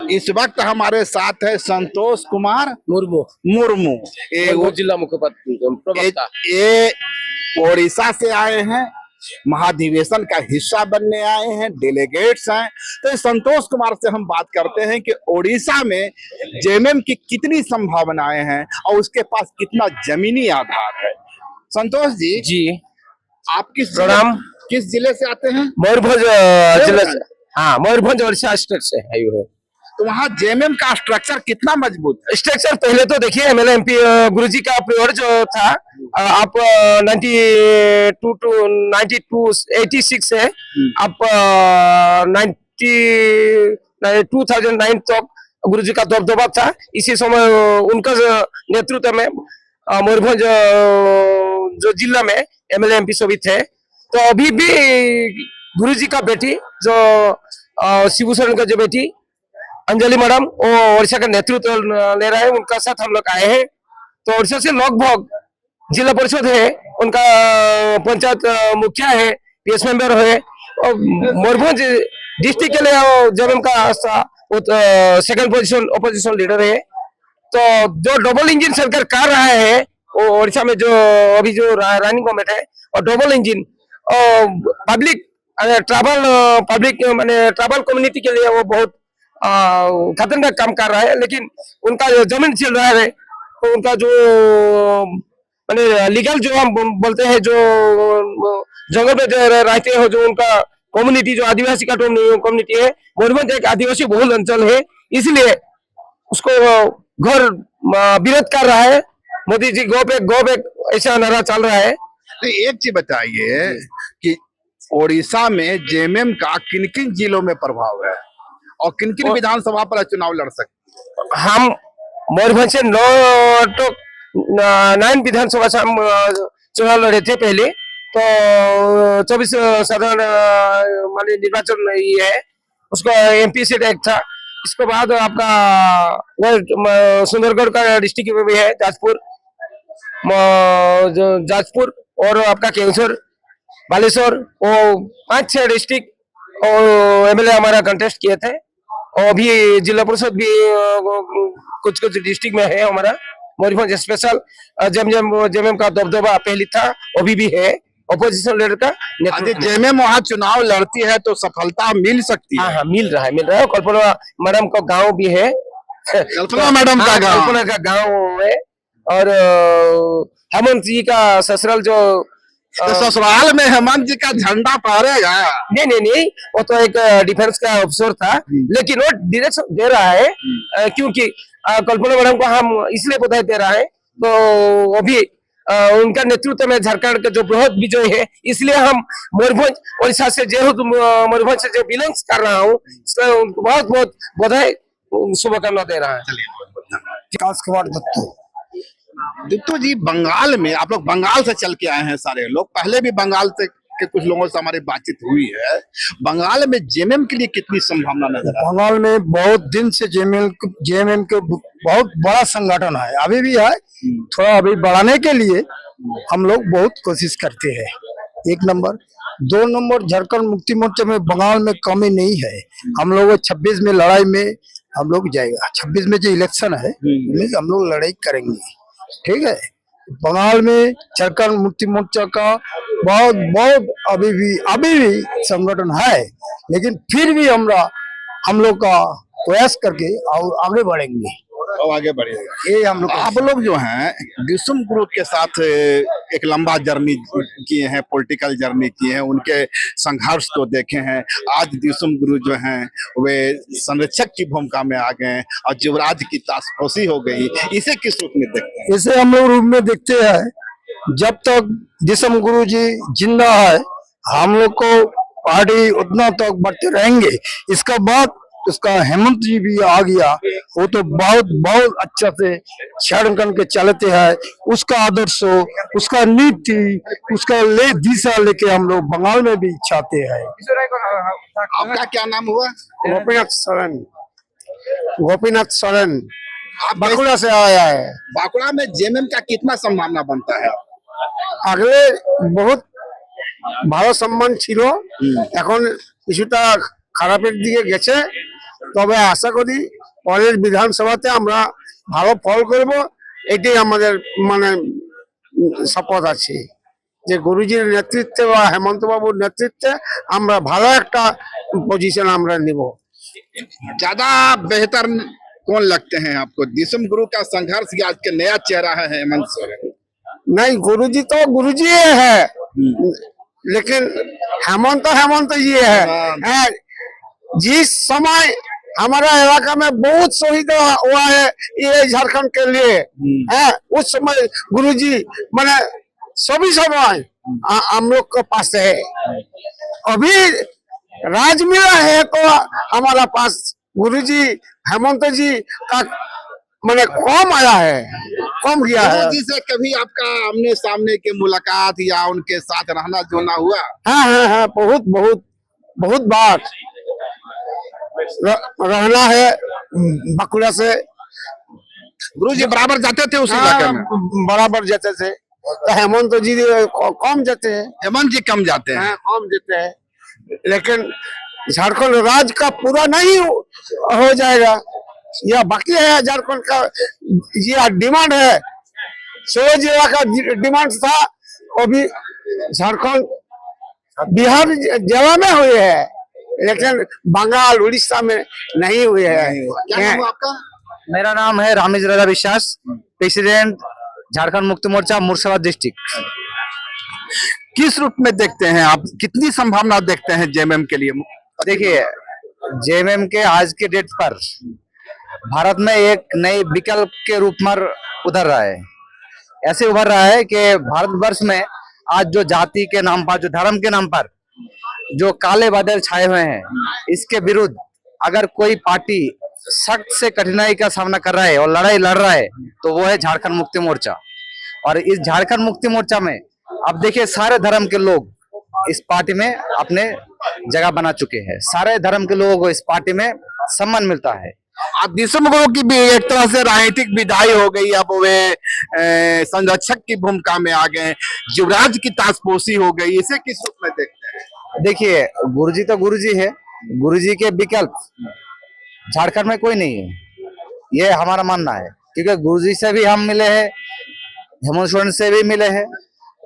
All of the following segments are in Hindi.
इस वक्त हमारे साथ है संतोष कुमार मुर्मू मुर्मू। ये जिला मुखपात्र प्रवक्ता। ये ओडिशा से आए हैं, महाधिवेशन का हिस्सा बनने आए हैं, डेलीगेट्स हैं। तो संतोष कुमार से हम बात करते हैं कि ओडिशा में जेएमएम की कितनी संभावनाएं हैं और उसके पास कितना जमीनी आधार है। संतोष जी, आप किस जिले से आते हैं? मयूरभंज जिले से। हाँ, मयूरभंज ओडिशा स्टेट से है ये। तो वहाँ जेएमएम का स्ट्रक्चर कितना मजबूत है? स्ट्रक्चर पहले तो देखिए एमएलए एमपी गुरुजी का प्रियोर जो था, आप 92 टू 86 है, आप 2009 तक गुरुजी का दबदबा था। इसी समय उनका नेतृत्व में मयूरभंज जो जिला में एमएलए एमपी सभी थे। तो अभी भी गुरुजी का बेटी जो शिबू सोरेन का जो बेटी अंजलि मैडम वो ओडिशा का नेतृत्व ले रहे हैं, उनका साथ हम लोग आए हैं। तो ओडिशा से लगभग जिला परिषद है, उनका पंचायत मुखिया है, पीएस मेंबर है, और मयूरभंज डिस्ट्रिक्ट के लिए जेएमएम का सेकंड पोजीशन ओपोजिशन लीडर है। तो जो डबल इंजन सरकार कर रहा है वो ओडिशा में, जो अभी जो रनिंग गवर्नमेंट है, और डबल इंजन पब्लिक माने ट्राइबल कम्युनिटी के लिए वो बहुत खतरनाक काम कर रहा है। लेकिन उनका जमीन चल रहा है, तो उनका जो माने लीगल जो हम बोलते हैं, जो जंगल में रहते हो, जो उनका कम्युनिटी जो आदिवासी का कम्युनिटी है, मयूरभंज एक आदिवासी बहुल अंचल है, इसलिए उसको घर विरोध कर रहा है। मोदी जी गो बैक ऐसा नारा चल रहा है। तो एक चीज बताइए कि ओडिशा में जेएमएम का किन किन जिलों में प्रभाव है और किन किन विधानसभा पर चुनाव लड़ सकते? हम मयूरभंज से 9 विधानसभा से हम चुनाव लड़े थे पहले। तो 24 साधारण माने निर्वाचन ये है, उसका एमपी सीट एक था। इसके बाद आपका सुंदरगढ़ का डिस्ट्रिक्ट में भी है, जाजपुर और आपका केंद्र बालेश्वर, वो 5-6 डिस्ट्रिक्ट और एमएलए हमारा कंटेस्ट किए थे। और अभी जिला परिषद भी कुछ डिस्ट्रिक्ट में है हमारा। मयूरभंज स्पेशल जेएमएम का दबदबा पहले था, अभी भी है, ऑपोजिशन लीडर का। जेएमएम वहाँ चुनाव लड़ती है तो सफलता मिल सकती है। हाँ, मिल रहा है। कल्पना मैडम का गाँव भी है, कल्पना मैडम का गाँव है। और हेमंत जी का ससुराल जो तो ससुराल में हेमंत जी का झंडा फहरेगा? नहीं, वो तो एक डिफेंस का अफसर था, लेकिन वो डायरेक्शन दे रहा है, क्योंकि कल्पना मैडम को हम इसलिए बधाई दे रहा है। तो अभी उनका नेतृत्व में झारखंड का जो बृहद विजय है, इसलिए हम मयूरभंज ओडिशा से मयूरभंज से जो बिलोंग्स कर रहा हूँ, उनको बहुत बहुत बधाई शुभकामना दे रहा है। विकास कुमार दत्तू जी, बंगाल में आप लोग बंगाल से चल के आए हैं सारे लोग, पहले भी बंगाल से के कुछ लोगों से हमारी बातचीत हुई है। बंगाल में जेएमएम के लिए कितनी संभावना नजर है? बंगाल में बहुत दिन से जेएमएम के बहुत बड़ा संगठन है, अभी भी है, थोड़ा अभी बढ़ाने के लिए हम लोग बहुत कोशिश करते हैं। 1 नंबर 2 नंबर झारखंड मुक्ति मोर्चा में बंगाल में कमी नहीं है। हम लोग 26 में लड़ाई में हम लोग जाएगा, 26 में जो इलेक्शन है हम लोग लड़ाई करेंगे, ठीक है। बंगाल में झारखंड मुक्ति मोर्चा का बहुत अभी भी संगठन है, लेकिन फिर भी हम लोग का प्रयास करके और आगे बढ़ेंगे और आगे बढ़ेगा। ये हम लोग आप लोग जो हैं दिसुम गुरु के साथ एक लंबा जर्नी किए हैं, पॉलिटिकल जर्नी किए हैं, उनके संघर्ष को देखे हैं। आज दिसुम गुरु जो हैं वे संरक्षक की भूमिका में आ गए और युवराज की ताशपोशी हो गई। इसे किस रूप में देखते हैं? इसे हम लोग रूप में देखते हैं, जब तक दिसुम गुरु जी जिंदा है हम लोग को पार्टी उतना तक बढ़ते रहेंगे। इसका बाद उसका हेमंत जी भी आ गया, वो तो बहुत अच्छा से छड़ के चलते हैं। उसका आदर्श, उसका नीति, उसका दिशा लेके हम लोग बंगाल में भी चाहते हैं। आपका क्या नाम हुआ? गोपीनाथ सोरेन आप बांकुड़ा से आया है। बांकुड़ा में जेएमएम का कितना संभावना बनता है? আগে বহুত ভালো সম্মান ছিল, এখন কিছুটা খারাপের দিকে গেছে, তবে আশা করি পরের বিধানসভাতে আমরা ভালো ফল করব, এটাই আমাদের মানে শপথ আছে যে গুরুজির নেতৃত্বে বা হেমন্ত বাবুর নেতৃত্বে আমরা ভালো একটা পজিশন আমরা নিব। ज्यादा बेहतर कौन लगते हैं आपको, दिसम गुरु का संघर्ष या आज के नया चेहरा है हेमंत सोरेन? नहीं, गुरुजी तो गुरुजी है, लेकिन हेमंत जी है। जिस समय हमारा इलाका में बहुत शहीद हुआ है ये झारखंड के लिए है, उस समय गुरुजी मैंने सभी समय हम लोग के पास है। अभी राज मिला है तो हमारा पास गुरुजी हेमंत जी का मैंने कम आया है, कम गया है। गुरु जी से कभी आपका आमने सामने की मुलाकात या उनके साथ रहना जोना हुआ? हाँ, बहुत बहुत बहुत बार रहना है बकुड़ा से। गुरु जी बराबर जाते थे उस इलाके में? बराबर जाते थे, तो हेमंत जी कम जाते हैं। हेमंत जी कम जाते हैं। हाँ, कम जाते हैं, लेकिन झारखंड राज्य का पूरा नहीं हो जाएगा, यह बाकी है झारखंड का। ये डिमांड है, 16 जिला का डिमांड था, अभी झारखंड बिहार जिला में हुए है, लेकिन बंगाल उड़ीसा में नहीं हुए है। क्या नाम है आपका? मेरा नाम है रामेश राजा विश्वास, प्रेसिडेंट झारखंड मुक्ति मोर्चा मुर्शिदाबाद डिस्ट्रिक्ट। किस रूप में देखते हैं आप, कितनी संभावना देखते हैं जेएमएम के लिए? देखिए, जेएमएम के आज के डेट पर भारत में एक नए विकल्प के रूप में उभर रहा है। ऐसे उभर रहा है कि भारतवर्ष में आज जो जाति के नाम पर, जो धर्म के नाम पर जो काले बादल छाए हुए हैं, इसके विरुद्ध अगर कोई पार्टी सख्त से कठिनाई का सामना कर रहा है और लड़ाई लड़ रहा है तो वो है झारखंड मुक्ति मोर्चा। और इस झारखंड मुक्ति मोर्चा में अब देखिए सारे धर्म के लोग इस पार्टी में अपने जगह बना चुके हैं। सारे धर्म के लोगों को इस पार्टी में सम्मान मिलता है। आप दिसम गुरु की भी एक तरह से राजनीतिक विदाई हो गई, अब वे संरक्षक की भूमिका में आ गए, युवराज की ताजपोशी हो गई, इसे किस रूप में देखते हैं? देखिए, गुरुजी तो गुरुजी है, गुरुजी के विकल्प झारखंड में कोई नहीं है, ये हमारा मानना है। क्योंकि गुरुजी से भी हम मिले हैं, हेमंत सोरेन से भी मिले हैं।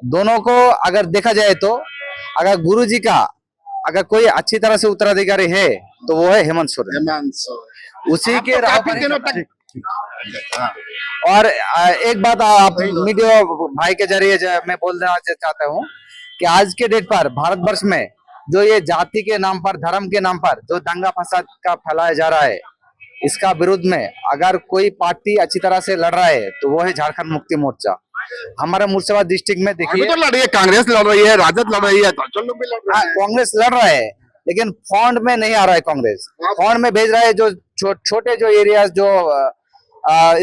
दोनों को अगर देखा जाए तो अगर गुरुजी का अगर कोई अच्छी तरह से उत्तराधिकारी है तो वो है हेमंत सोरेन। उसी के राह काफी पर दिनों तक और एक बात आप मीडिया भाई के जरिए मैं बोल देना चाहता हूँ कि आज के डेट पर भारतवर्ष में जो ये जाति के नाम पर, धर्म के नाम पर जो दंगा फसाद का फैलाया जा रहा है, इसका विरुद्ध में अगर कोई पार्टी अच्छी तरह से लड़ रहा है तो वो है झारखंड मुक्ति मोर्चा। हमारा मुर्शिदाबाद डिस्ट्रिक्ट में अभी देखिए तो लड़ रही है, कांग्रेस लड़ रही है, राजद लड़ रही है, तो लोग भी लड़ रहे हैं। कांग्रेस लड़ रहा है, लेकिन फंड में नहीं आ रहा है। कांग्रेस फंड में भेज रहा है जो छोटे जो एरियाज, जो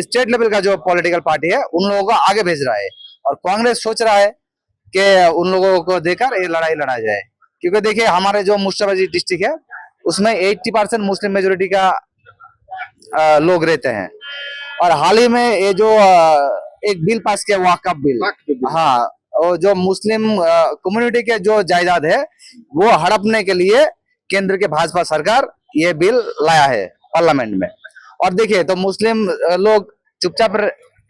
स्टेट लेवल का जो पॉलिटिकल पार्टी है, उन लोगों को आगे भेज रहा है। और कांग्रेस सोच रहा है कि उन लोगों को देकर ये लड़ाई लड़ा जाए। क्योंकि देखिए, हमारे जो मुर्शिदाबाद डिस्ट्रिक्ट है उसमें 80% मुस्लिम मेजोरिटी का लोग रहते हैं। और हाल ही में ये जो एक बिल पास किया, वक्फ बिल, हाँ, और जो मुस्लिम कम्युनिटी के जो जायदाद है वो हड़पने के लिए केंद्र के भाजपा सरकार ये बिल लाया है पार्लियामेंट में। और देखिए, तो मुस्लिम लोग चुपचाप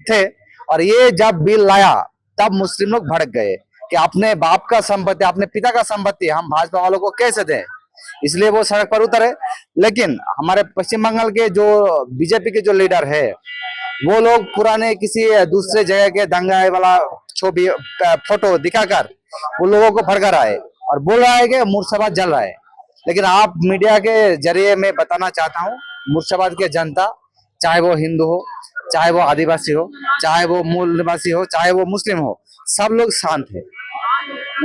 थे, और ये जब बिल लाया तब मुस्लिम लोग भड़क गए कि अपने बाप का संपत्ति, अपने पिता का संपत्ति हम भाजपा वालों को कैसे दें, इसलिए वो सड़क पर उतरे। लेकिन हमारे पश्चिम बंगाल के जो बीजेपी के जो लीडर है, वो लोग पुराने किसी दूसरे जगह के दंगा वाला छवि फोटो दिखाकर उन लोगों को भड़का रहा है और बोल रहा है कि मुर्शिदाबाद जल रहा है। लेकिन आप मीडिया के जरिए मैं बताना चाहता हूँ, मुर्शिदाबाद के जनता, चाहे वो हिंदू हो, चाहे वो आदिवासी हो, चाहे वो मूल निवासी हो, चाहे वो मुस्लिम हो, सब लोग शांत है।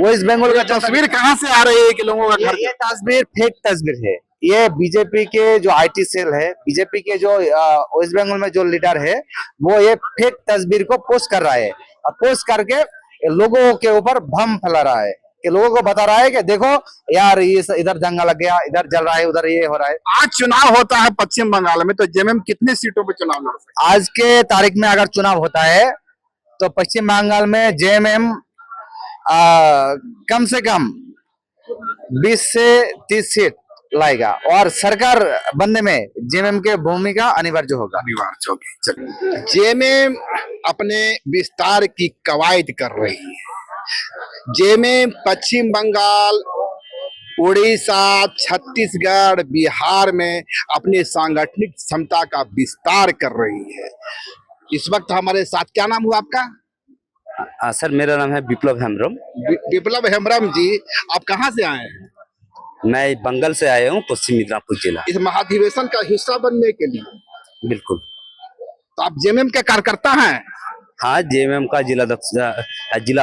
वेस्ट बंगाल का तस्वीर कहाँ से आ रही है कि लोगों का घर? ये तस्वीर फेक तस्वीर है। ये बीजेपी के जो आईटी सेल है, बीजेपी के जो वेस्ट बंगाल में जो लीडर है, वो ये फेक तस्वीर को पोस्ट कर रहा है, और पोस्ट करके लोगों के ऊपर भ्रम फैला रहा है कि लोगों को बता रहा है कि देखो यार, ये इधर दंगा लग गया, इधर जल रहा है, उधर ये हो रहा है। आज चुनाव होता है पश्चिम बंगाल में, तो जेएमएम कितनी सीटों पे चुनाव लड़ सकता है? आज के तारीख में अगर चुनाव होता है तो पश्चिम बंगाल में जेएमएम कम से कम 20 से 30 सीट लाएगा और सरकार बनने में जेएमएम के भूमिका अनिवार्य होगा। अनिवार्य होगी। चलिए, जेएमएम अपने विस्तार की कवायद कर रही है। जेएमएम पश्चिम बंगाल, उड़ीसा, छत्तीसगढ़, बिहार में अपनी सांगठनिक क्षमता का विस्तार कर रही है। इस वक्त हमारे साथ, क्या नाम हुआ आपका? सर मेरा नाम है विप्लव हेम्ब्रम। विप्लव हेम्ब्रम जी, आप कहाँ से आए हैं? मैं बंगाल से आया हूँ, पश्चिम मिदनापुर जिला। इस महाधिवेशन का हिस्सा बनने के लिए? बिल्कुल। तो आप जेएमएम के कार्यकर्ता हैं? हाँ, जेएमएम का जिला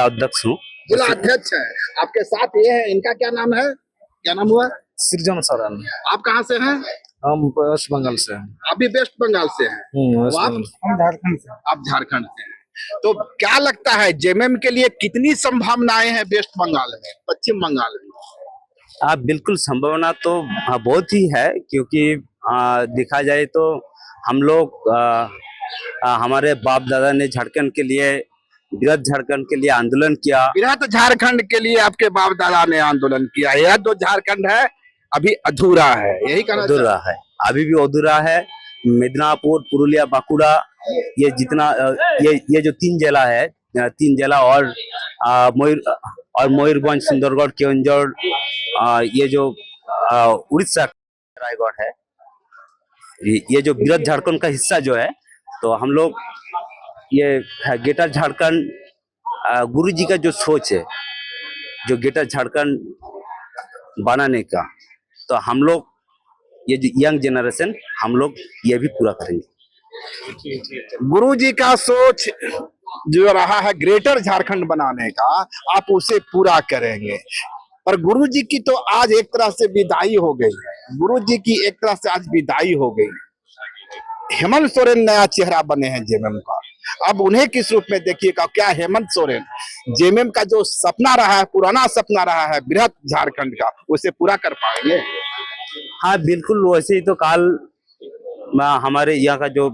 अध्यक्ष हूँ। जिला अध्यक्ष है। आपके साथ ये है, इनका क्या नाम है? क्या नाम हुआ? सृजन सरन। आप कहाँ से हैं? हम वेस्ट बंगाल से हैं। आप भी वेस्ट बंगाल से हैं? वेस्ट आप? बंगाल से। हम झारखंड से। आप झारखंड से हैं। तो क्या लगता है जेएमएम के लिए कितनी संभावनाएं हैं वेस्ट बंगाल में, पश्चिम बंगाल में? बिल्कुल, संभावना तो बहुत ही है, क्योंकि देखा जाए तो हम लोग हमारे बाप दादा ने झारखंड के लिए, बृहद झारखंड के लिए आंदोलन किया। बृहद झारखंड के लिए आपके बाप दादा ने आंदोलन किया। यह जो झारखंड है अभी अधूरा है, यही कहना अधूरा है, अभी भी अधूरा है। मिदनापुर, पुरुलिया, बांकुड़ा, ये जितना ये जो 3 जिला है, 3 जिला और मयूरभंज, सुंदरगढ़, केवंझर, ये जो उड़ीसा रायगढ़ है, ये जो बृहद झारखंड का हिस्सा जो है, तो हम लोग ये ग्रेटर झारखंड, गुरुजी का जो सोच है, जो ग्रेटर झारखंड बनाने का, तो हम लोग ये जो यंग जनरेशन, हम लोग ये भी पूरा करेंगे। गुरु जी का सोच जो रहा है ग्रेटर झारखंड बनाने का, आप उसे पूरा करेंगे। पर गुरु जी की तो आज एक तरह से विदाई हो गई। गुरु जी की एक तरह से आज विदाई हो गई। हेमंत सोरेन नया चेहरा बने हैं जेएमएम का। अब उन्हें किस रूप में देखिएगा? क्या हेमंत सोरेन जेएमएम का जो सपना रहा है, पुराना सपना रहा है बृहद झारखंड का, उसे पूरा कर पाएंगे? हाँ बिल्कुल, वैसे ही तो कल हमारे यहाँ का जो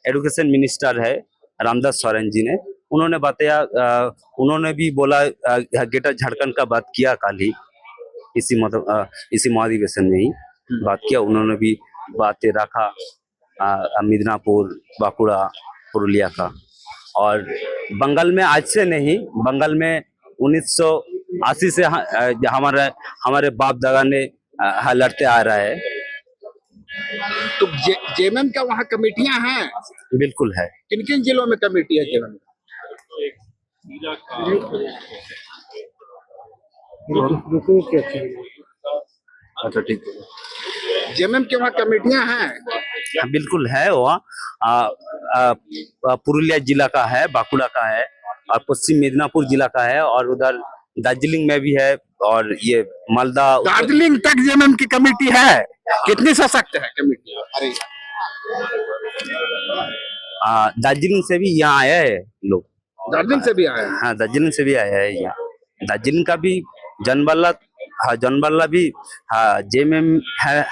एजुकेशन मिनिस्टर है रामदास सोरेन जी ने, उन्होंने बताया, उन्होंने भी बोला, ग्रेटर झारखंड का बात किया कल ही, इसी महाधिवेशन में ही बात किया। उन्होंने भी बातें रखा मिदनापुर, बांकुड़ा, पुरुलिया का। और बंगाल में आज से नहीं, बंगाल में 1980 से हमारे बाप दादा ने लड़ते आ रहा है। तो जेएमएम का वहाँ कमेटियां हैं? बिल्कुल है। किन किन जिलों में कमेटी है जेएमएम? अच्छा ठीक है। जेएमएम के वहाँ कमेटियां हैं? बिल्कुल है। वहाँ पुरुलिया जिला का है, बांकुड़ा का है, और पश्चिम मिदनापुर जिला का है, और उधर दार्जिलिंग में भी है, और ये मालदा, दार्जिलिंग तक जेएमएम की कमेटी है। कितनी सशक्त है कमेटी? अरे दार्जिलिंग से भी यहाँ आया है लोग। दार्जिलिंग से भी आए हैं? हाँ, दार्जिलिंग से भी आया है यहाँ। दार्जिलिंग का भी जनबल्ला भी जेएमएम है।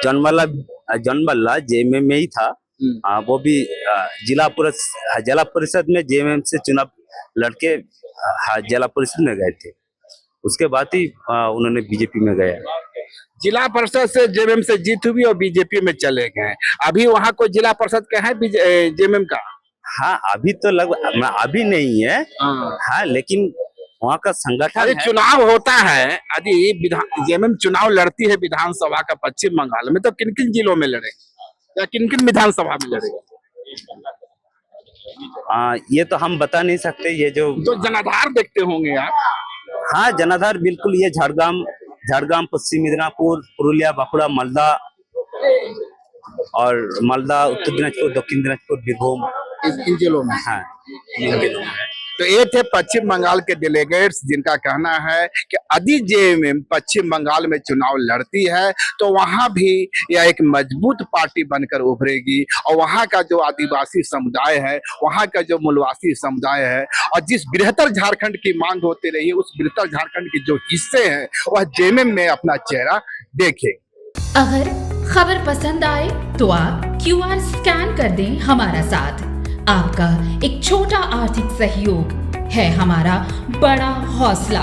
जनबल्ला जेएमएम में ही था। वो भी जिला परिषद में जेएमएम से चुनाव लड़के जिला परिषद में गए थे। उसके बाद ही उन्होंने बीजेपी में गया। जिला परिषद से जेएमएम से जीत हुई और बीजेपी में चले गए। अभी वहाँ कोई जिला परिषद का है जेएमएम का? हाँ, अभी तो अभी नहीं है। हाँ, लेकिन वहाँ का संगठन है। चुनाव होता है, यदि जेएमएम चुनाव लड़ती है विधानसभा का पश्चिम बंगाल में, तो किन किन जिलों में लड़ेगी या किन किन विधानसभा में लड़ेगी? ये तो हम बता नहीं सकते। ये जो जनाधार देखते होंगे आप। हाँ, जनाधार बिल्कुल, ये झारग्राम, पश्चिम मिदनापुर, पुरुलिया, बांकुड़ा, मालदा, और मालदा, उत्तर दिनाजपुर, दक्षिण दिनाजपुर, बीरभूम, इन जिलों में। हाँ, इन जिलों में। तो ये थे पश्चिम बंगाल के डेलीगेट्स, जिनका कहना है कि यदि जेएमएम पश्चिम बंगाल में चुनाव लड़ती है तो वहां भी यह एक मजबूत पार्टी बनकर उभरेगी, और वहां का जो आदिवासी समुदाय है, वहां का जो मूलवासी समुदाय है, और जिस बृहत्तर झारखंड की मांग होती रही है, उस बृहत्तर झारखंड के जो हिस्से हैं वह जेएमएम में अपना चेहरा देखे। अगर खबर पसंद आए तो आप QR स्कैन कर दें हमारा साथ। आपका एक छोटा आर्थिक सहयोग है हमारा बड़ा हौसला।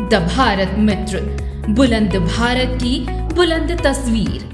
द भारत मित्र, बुलंद भारत की बुलंद तस्वीर।